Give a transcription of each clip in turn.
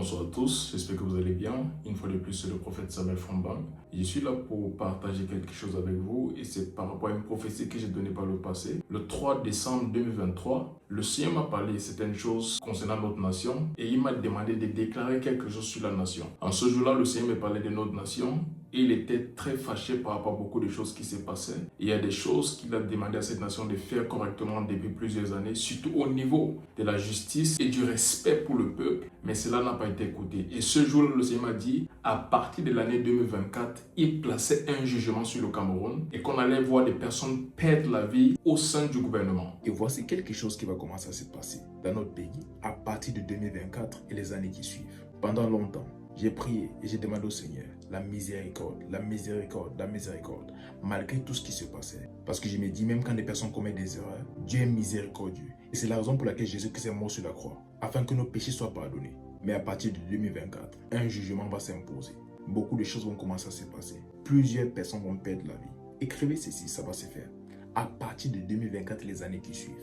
Bonsoir à tous, j'espère que vous allez bien. Une fois de plus, c'est le prophète Samuel Frombang. Je suis là pour partager quelque chose avec vous et c'est par rapport à une prophétie que j'ai donnée par le passé. Le 3 décembre 2023, le Seigneur m'a parlé de certaines choses concernant notre nation et il m'a demandé de déclarer quelque chose sur la nation. En ce jour-là, le Seigneur me parlait de notre nation et il était très fâché par rapport à beaucoup de choses qui se passaient. Il y a des choses qu'il a demandé à cette nation de faire correctement depuis plusieurs années, surtout au niveau de la justice et du respect pour le peuple, mais cela n'a pas été écouté. Et ce jour-là, le Seigneur m'a dit, à partir de l'année 2024, il plaçait un jugement sur le Cameroun et qu'on allait voir des personnes perdre la vie au sein du gouvernement. Et voici quelque chose qui va commencer à se passer dans notre pays à partir de 2024 et les années qui suivent. Pendant longtemps, j'ai prié et j'ai demandé au Seigneur la miséricorde, la miséricorde, la miséricorde, malgré tout ce qui se passait. Parce que je me dis, même quand des personnes commettent des erreurs, Dieu est miséricordieux. Et c'est la raison pour laquelle Jésus-Christ est mort sur la croix, afin que nos péchés soient pardonnés. Mais à partir de 2024, un jugement va s'imposer. Beaucoup de choses vont commencer à se passer. Plusieurs personnes vont perdre la vie. Écrivez ceci, ça va se faire. À partir de 2024 et les années qui suivent,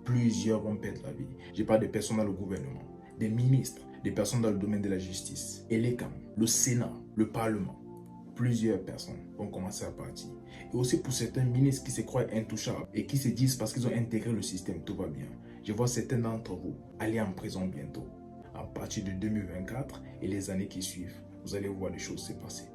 plusieurs vont perdre la vie. Je parle des personnes dans le gouvernement, des ministres, des personnes dans le domaine de la justice, et les camps, le Sénat, le Parlement. Plusieurs personnes vont commencer à partir. Et aussi pour certains ministres qui se croient intouchables et qui se disent parce qu'ils ont intégré le système, tout va bien. Je vois certains d'entre vous aller en prison bientôt. À partir de 2024 et les années qui suivent, vous allez voir des choses se passer.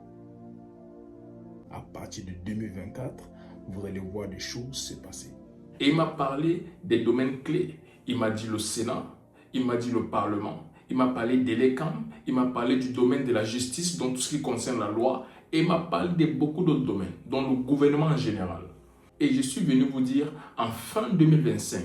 À partir de 2024, vous allez voir des choses se passer. Et il m'a parlé des domaines clés. Il m'a dit le Sénat, il m'a dit le Parlement, il m'a parlé de l'ECAM, il m'a parlé du domaine de la justice, donc tout ce qui concerne la loi, et il m'a parlé de beaucoup d'autres domaines, dont le gouvernement en général. Et je suis venu vous dire, en fin 2025,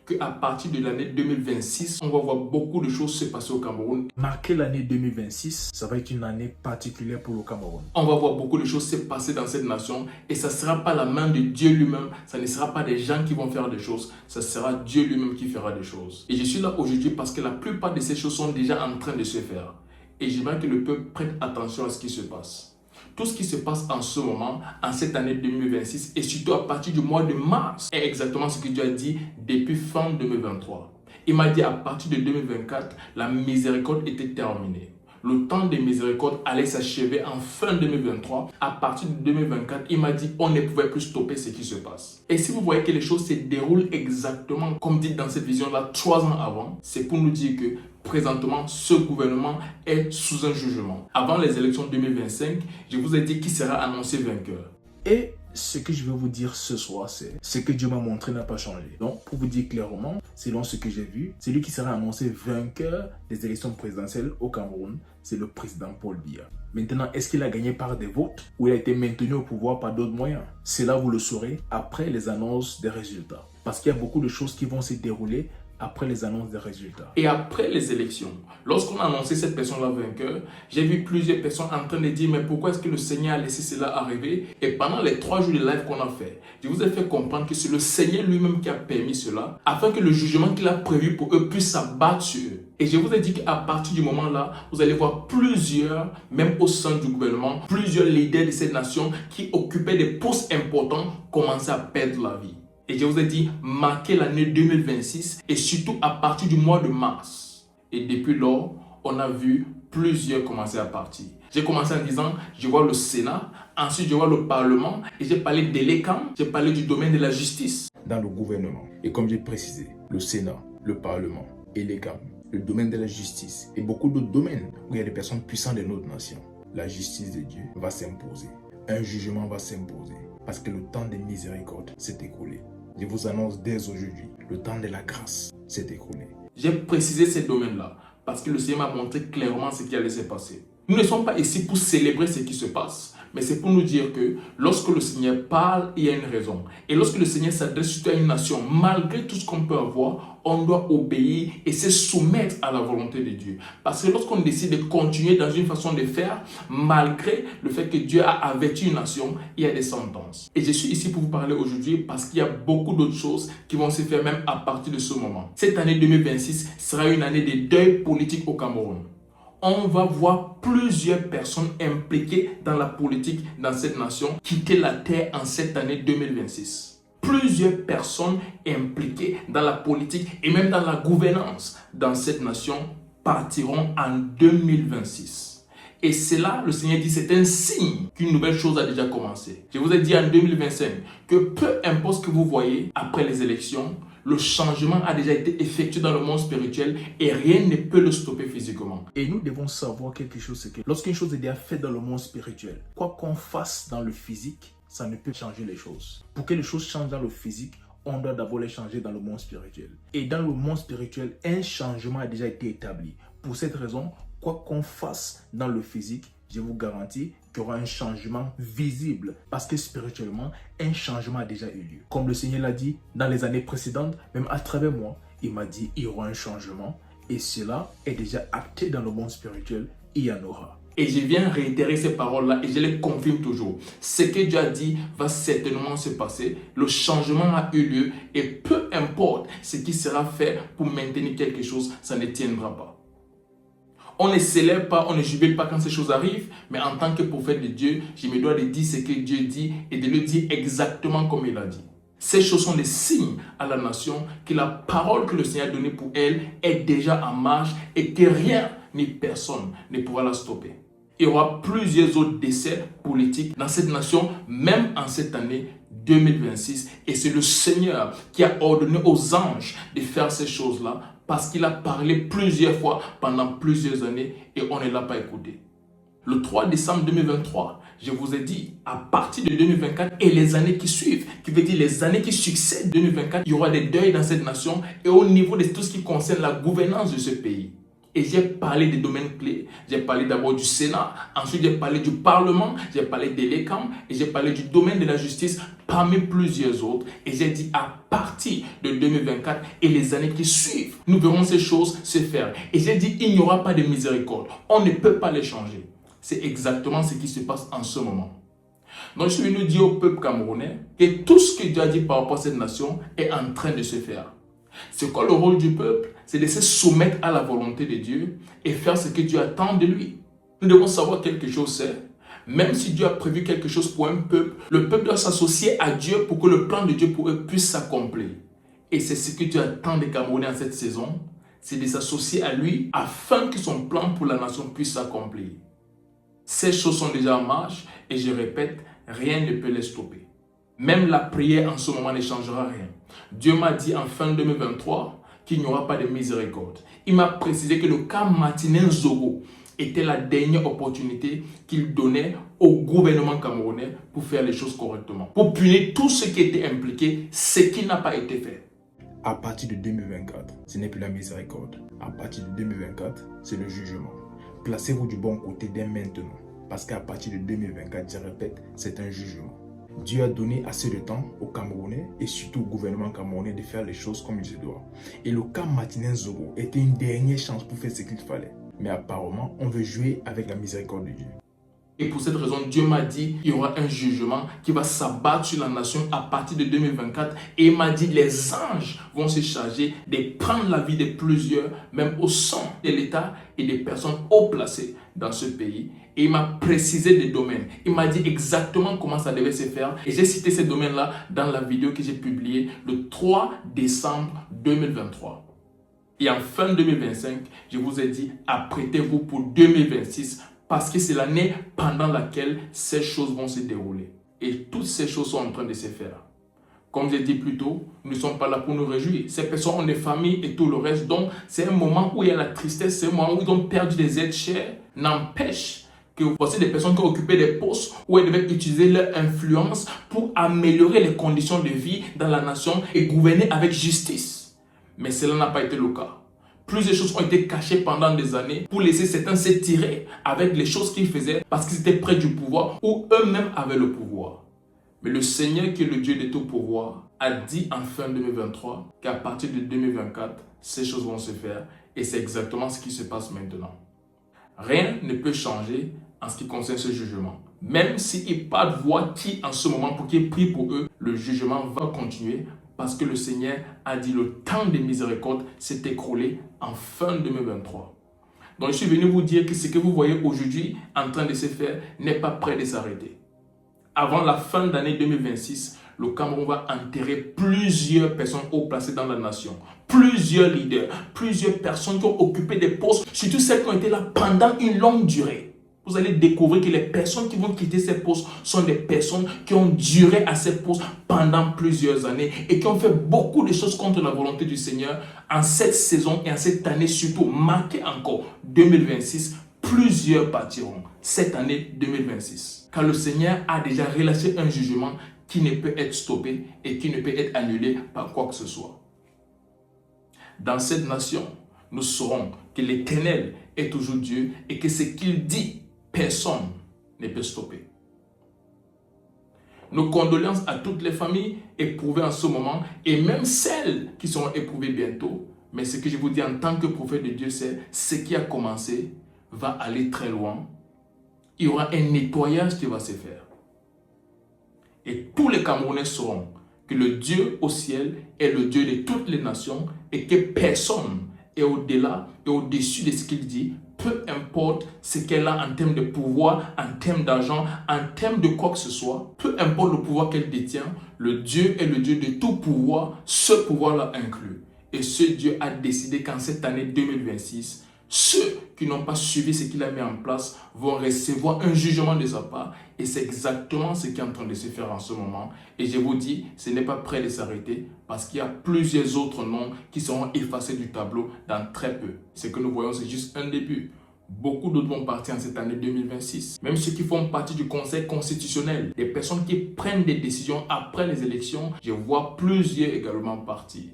qu'à partir de l'année 2026, on va voir beaucoup de choses se passer au Cameroun. Marquer l'année 2026, ça va être une année particulière pour le Cameroun. On va voir beaucoup de choses se passer dans cette nation et ça ne sera pas la main de Dieu lui-même, ça ne sera pas des gens qui vont faire des choses, ça sera Dieu lui-même qui fera des choses. Et je suis là aujourd'hui parce que la plupart de ces choses sont déjà en train de se faire. Et j'aimerais que le peuple prenne attention à ce qui se passe. Tout ce qui se passe en ce moment, en cette année 2026, et surtout à partir du mois de mars, est exactement ce que Dieu a dit depuis fin 2023. Il m'a dit à partir de 2024, la miséricorde était terminée. Le temps de miséricorde allait s'achever en fin 2023. À partir de 2024, il m'a dit on ne pouvait plus stopper ce qui se passe. Et si vous voyez que les choses se déroulent exactement comme dit dans cette vision-là 3 ans avant, c'est pour nous dire que présentement, ce gouvernement est sous un jugement. Avant les élections 2025, je vous ai dit qui sera annoncé vainqueur. Et ce que je veux vous dire ce soir, c'est ce que Dieu m'a montré n'a pas changé. Donc, pour vous dire clairement, selon ce que j'ai vu, celui qui sera annoncé vainqueur des élections présidentielles au Cameroun, c'est le président Paul Biya. Maintenant, est-ce qu'il a gagné par des votes ou il a été maintenu au pouvoir par d'autres moyens? Cela, vous le saurez après les annonces des résultats. Parce qu'il y a beaucoup de choses qui vont se dérouler après les annonces des résultats. Et après les élections, lorsqu'on a annoncé cette personne-là vainqueur, j'ai vu plusieurs personnes en train de dire mais pourquoi est-ce que le Seigneur a laissé cela arriver? Et pendant les 3 jours de live qu'on a fait, je vous ai fait comprendre que c'est le Seigneur lui-même qui a permis cela afin que le jugement qu'il a prévu pour eux puisse s'abattre sur eux. Et je vous ai dit qu'à partir du moment-là, vous allez voir plusieurs, même au sein du gouvernement, plusieurs leaders de cette nation qui occupaient des postes importants commencer à perdre la vie. Et je vous ai dit, marquez l'année 2026 et surtout à partir du mois de mars. Et depuis lors, on a vu plusieurs commencer à partir. J'ai commencé en disant, je vois le Sénat, ensuite je vois le Parlement et j'ai parlé de l'ECAM, j'ai parlé du domaine de la justice. Dans le gouvernement, et comme j'ai précisé, le Sénat, le Parlement et l'ECAM, le domaine de la justice et beaucoup d'autres domaines où il y a des personnes puissantes de notre nation, la justice de Dieu va s'imposer. Un jugement va s'imposer parce que le temps de miséricorde s'est écoulé. Je vous annonce dès aujourd'hui, le temps de la grâce s'est écoulé. J'ai précisé ces domaines-là parce que le Seigneur m'a montré clairement ce qui allait se passer. Nous ne sommes pas ici pour célébrer ce qui se passe, mais c'est pour nous dire que lorsque le Seigneur parle, il y a une raison. Et lorsque le Seigneur s'adresse surtout à une nation, malgré tout ce qu'on peut avoir, on doit obéir et se soumettre à la volonté de Dieu. Parce que lorsqu'on décide de continuer dans une façon de faire, malgré le fait que Dieu a averti une nation, il y a des sentences. Et je suis ici pour vous parler aujourd'hui parce qu'il y a beaucoup d'autres choses qui vont se faire même à partir de ce moment. Cette année 2026 sera une année de deuil politique au Cameroun. On va voir plusieurs personnes impliquées dans la politique dans cette nation quitter la terre en cette année 2026. Plusieurs personnes impliquées dans la politique et même dans la gouvernance dans cette nation partiront en 2026. Et c'est là, le Seigneur dit, c'est un signe qu'une nouvelle chose a déjà commencé. Je vous ai dit en 2025 que peu importe ce que vous voyez après les élections, le changement a déjà été effectué dans le monde spirituel et rien ne peut le stopper physiquement. Et nous devons savoir quelque chose, c'est que lorsqu'une chose est déjà faite dans le monde spirituel, quoi qu'on fasse dans le physique, ça ne peut changer les choses. Pour que les choses changent dans le physique, on doit d'abord les changer dans le monde spirituel. Et dans le monde spirituel, un changement a déjà été établi. Pour cette raison, quoi qu'on fasse dans le physique, je vous garantis qu'il y aura un changement visible parce que spirituellement, un changement a déjà eu lieu. Comme le Seigneur l'a dit dans les années précédentes, même à travers moi, il m'a dit qu'il y aura un changement et cela est déjà acté dans le monde spirituel, il y en aura. Et je viens réitérer ces paroles-là et je les confirme toujours. Ce que Dieu a dit va certainement se passer. Le changement a eu lieu et peu importe ce qui sera fait pour maintenir quelque chose, ça ne tiendra pas. On ne célèbre pas, on ne jubile pas quand ces choses arrivent, mais en tant que prophète de Dieu, je me dois de dire ce que Dieu dit et de le dire exactement comme il a dit. Ces choses sont des signes à la nation que la parole que le Seigneur a donnée pour elle est déjà en marche et que rien ni personne ne pourra la stopper. Il y aura plusieurs autres décès politiques dans cette nation, même en cette année 2026. Et c'est le Seigneur qui a ordonné aux anges de faire ces choses-là parce qu'il a parlé plusieurs fois pendant plusieurs années et on ne l'a pas écouté. Le 3 décembre 2023, je vous ai dit, à partir de 2024 et les années qui suivent, qui veut dire les années qui succèdent 2024, il y aura des deuils dans cette nation et au niveau de tout ce qui concerne la gouvernance de ce pays. Et j'ai parlé des domaines clés. J'ai parlé d'abord du Sénat, ensuite j'ai parlé du Parlement, j'ai parlé de l'ECAM et j'ai parlé du domaine de la justice parmi plusieurs autres. Et j'ai dit à partir de 2024 et les années qui suivent, nous verrons ces choses se faire. Et j'ai dit il n'y aura pas de miséricorde. On ne peut pas les changer. C'est exactement ce qui se passe en ce moment. Donc je suis venu dire au peuple camerounais que tout ce que Dieu a dit par rapport à cette nation est en train de se faire. C'est quoi le rôle du peuple? C'est de se soumettre à la volonté de Dieu et faire ce que Dieu attend de lui. Nous devons savoir quelque chose, c'est même si Dieu a prévu quelque chose pour un peuple, le peuple doit s'associer à Dieu pour que le plan de Dieu pour eux puisse s'accomplir. Et c'est ce que Dieu attend des Camerounais en cette saison, c'est de s'associer à lui afin que son plan pour la nation puisse s'accomplir. Ces choses sont déjà en marche et je répète, rien ne peut les stopper. Même la prière en ce moment ne changera rien. Dieu m'a dit en fin 2023 qu'il n'y aura pas de miséricorde. Il m'a précisé que le cas Martinez Zogo était la dernière opportunité qu'il donnait au gouvernement camerounais pour faire les choses correctement. Pour punir tout ce qui était impliqué, ce qui n'a pas été fait. À partir de 2024, ce n'est plus la miséricorde. À partir de 2024, c'est le jugement. Placez-vous du bon côté dès maintenant. Parce qu'à partir de 2024, je répète, c'est un jugement. Dieu a donné assez de temps aux Camerounais et surtout au gouvernement camerounais de faire les choses comme il se doit. Et le cas Martinez Zogo était une dernière chance pour faire ce qu'il fallait. Mais apparemment, on veut jouer avec la miséricorde de Dieu. Et pour cette raison, Dieu m'a dit qu'il y aura un jugement qui va s'abattre sur la nation à partir de 2024. Et il m'a dit que les anges vont se charger de prendre la vie de plusieurs, même au sein de l'État et des personnes haut placées dans ce pays. Et il m'a précisé des domaines. Il m'a dit exactement comment ça devait se faire. Et j'ai cité ces domaines-là dans la vidéo que j'ai publiée le 3 décembre 2023. Et en fin 2025, je vous ai dit, apprêtez-vous pour 2026 parce que c'est l'année pendant laquelle ces choses vont se dérouler. Et toutes ces choses sont en train de se faire. Comme j'ai dit plus tôt, nous ne sommes pas là pour nous réjouir. Ces personnes ont des familles et tout le reste. Donc, c'est un moment où il y a la tristesse, c'est un moment où ils ont perdu des êtres chers. N'empêche que voici des personnes qui ont occupé des postes où elles devaient utiliser leur influence pour améliorer les conditions de vie dans la nation et gouverner avec justice. Mais cela n'a pas été le cas. Plusieurs choses ont été cachées pendant des années pour laisser certains s'étirer avec les choses qu'ils faisaient parce qu'ils étaient près du pouvoir ou eux-mêmes avaient le pouvoir. Mais le Seigneur qui est le Dieu de tout pouvoir a dit en fin 2023 qu'à partir de 2024, ces choses vont se faire et c'est exactement ce qui se passe maintenant. Rien ne peut changer en ce qui concerne ce jugement. Même s'il n'y a pas de voix qui en ce moment pour qu'ils prient pour eux, le jugement va continuer parce que le Seigneur a dit le temps de miséricorde s'est écroulé en fin 2023. Donc je suis venu vous dire que ce que vous voyez aujourd'hui en train de se faire n'est pas prêt de s'arrêter. Avant la fin d'année 2026, le Cameroun va enterrer plusieurs personnes haut placées dans la nation. Plusieurs leaders, plusieurs personnes qui ont occupé des postes, surtout celles qui ont été là pendant une longue durée. Vous allez découvrir que les personnes qui vont quitter ces postes sont des personnes qui ont duré à ces postes pendant plusieurs années et qui ont fait beaucoup de choses contre la volonté du Seigneur en cette saison et en cette année surtout marquée encore 2026. Plusieurs partiront cette année 2026. Car le Seigneur a déjà relâché un jugement qui ne peut être stoppé et qui ne peut être annulé par quoi que ce soit. Dans cette nation, nous saurons que l'Éternel est toujours Dieu et que ce qu'il dit, personne ne peut stopper. Nos condoléances à toutes les familles éprouvées en ce moment et même celles qui seront éprouvées bientôt. Mais ce que je vous dis en tant que prophète de Dieu, c'est ce qui a commencé va aller très loin. Il y aura un nettoyage qui va se faire. Et tous les Camerounais sauront que le Dieu au ciel est le Dieu de toutes les nations et que personne est au-delà et au-dessus de ce qu'il dit. Peu importe ce qu'elle a en termes de pouvoir, en termes d'argent, en termes de quoi que ce soit, peu importe le pouvoir qu'elle détient, le Dieu est le Dieu de tout pouvoir, ce pouvoir-là inclus. Et ce Dieu a décidé qu'en cette année 2026, ceux qui n'ont pas suivi ce qu'il a mis en place vont recevoir un jugement de sa part. Et c'est exactement ce qui est en train de se faire en ce moment. Et je vous dis, ce n'est pas prêt de s'arrêter parce qu'il y a plusieurs autres noms qui seront effacés du tableau dans très peu. Ce que nous voyons, c'est juste un début. Beaucoup d'autres vont partir en cette année 2026. Même ceux qui font partie du Conseil constitutionnel, des personnes qui prennent des décisions après les élections, je vois plusieurs également partir.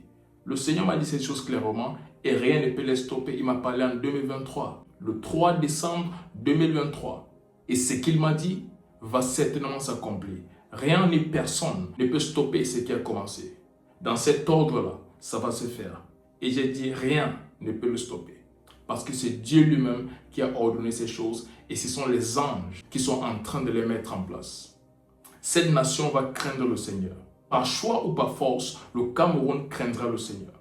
Le Seigneur m'a dit cette chose clairement et rien ne peut les stopper. Il m'a parlé en 2023, le 3 décembre 2023. Et ce qu'il m'a dit va certainement s'accomplir. Rien ni personne ne peut stopper ce qui a commencé. Dans cet ordre-là, ça va se faire. Et j'ai dit rien ne peut le stopper. Parce que c'est Dieu lui-même qui a ordonné ces choses et ce sont les anges qui sont en train de les mettre en place. Cette nation va craindre le Seigneur. Par choix ou par force, le Cameroun craindra le Seigneur.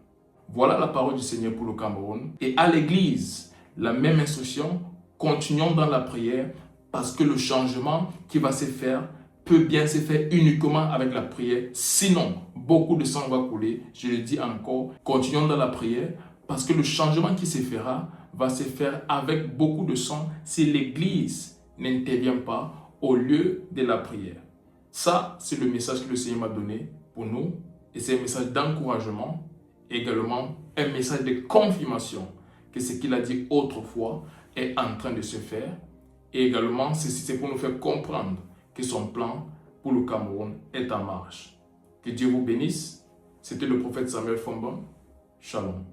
Voilà la parole du Seigneur pour le Cameroun. Et à l'église, la même instruction, continuons dans la prière parce que le changement qui va se faire peut bien se faire uniquement avec la prière. Sinon, beaucoup de sang va couler. Je le dis encore, continuons dans la prière parce que le changement qui se fera va se faire avec beaucoup de sang si l'église n'intervient pas au lieu de la prière. Ça, c'est le message que le Seigneur m'a donné pour nous. Et c'est un message d'encouragement, également un message de confirmation que ce qu'il a dit autrefois est en train de se faire. Et également, c'est pour nous faire comprendre que son plan pour le Cameroun est en marche. Que Dieu vous bénisse. C'était le prophète Samuel Fomban. Shalom.